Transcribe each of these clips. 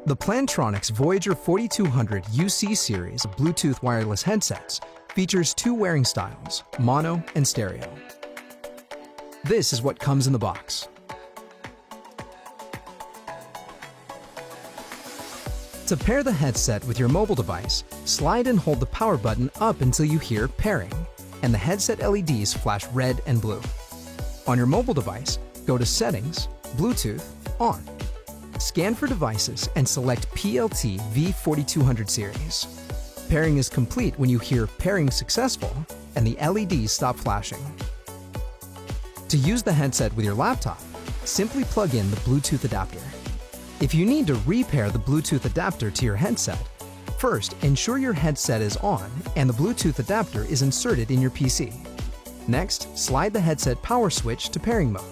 The Plantronics Voyager 4200 UC series of Bluetooth wireless headsets features two wearing styles, mono and stereo. This is what comes in the box. To pair the headset with your mobile device, slide and hold the power button up until you hear pairing, and the headset LEDs flash red and blue. On your mobile device, go to Settings, Bluetooth, On. Scan for devices and select PLT V4200 series. Pairing is complete when you hear pairing successful and the LEDs stop flashing. To use the headset with your laptop, simply plug in the Bluetooth adapter. If you need to repair the Bluetooth adapter to your headset, first ensure your headset is on and the Bluetooth adapter is inserted in your PC. Next, slide the headset power switch to pairing mode,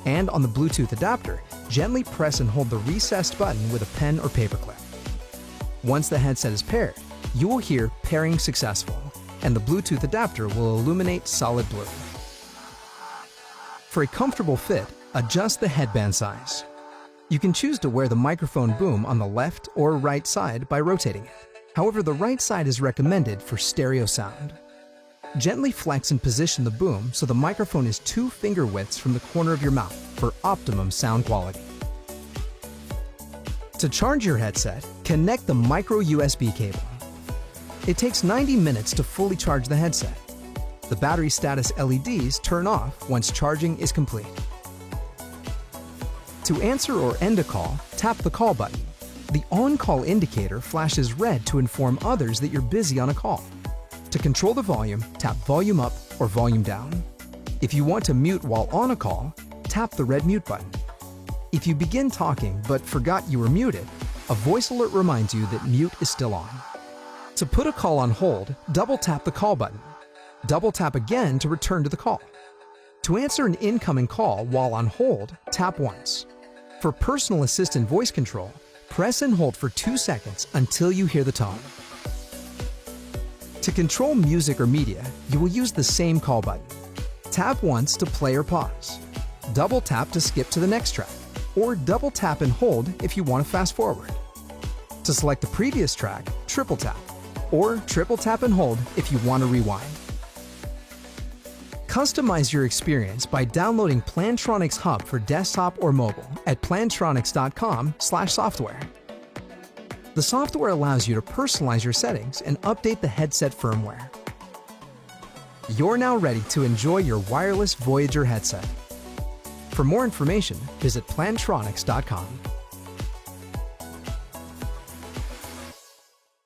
and on the Bluetooth adapter, gently press and hold the recessed button with a pen or paperclip. Once the headset is paired, you will hear pairing successful, and the Bluetooth adapter will illuminate solid blue. For a comfortable fit, adjust the headband size. You can choose to wear the microphone boom on the left or right side by rotating it. However, the right side is recommended for stereo sound. Gently flex and position the boom so the microphone is 2 finger widths from the corner of your mouth for optimum sound quality. To charge your headset, connect the micro USB cable. It takes 90 minutes to fully charge the headset. The battery status LEDs turn off once charging is complete. To answer or end a call, tap the call button. The on-call indicator flashes red to inform others that you're busy on a call. To control the volume, tap volume up or volume down. If you want to mute while on a call, tap the red mute button. If you begin talking but forgot you were muted, a voice alert reminds you that mute is still on. To put a call on hold, double tap the call button. Double tap again to return to the call. To answer an incoming call while on hold, tap once. For personal assistant voice control, press and hold for 2 seconds until you hear the tone. To control music or media, you will use the same call button. Tap once to play or pause. Double tap to skip to the next track, or double tap and hold if you want to fast forward. To select the previous track, triple tap, or triple tap and hold if you want to rewind. Customize your experience by downloading Plantronics Hub for desktop or mobile at plantronics.com/software. The software allows you to personalize your settings and update the headset firmware. You're now ready to enjoy your wireless Voyager headset. For more information, visit plantronics.com.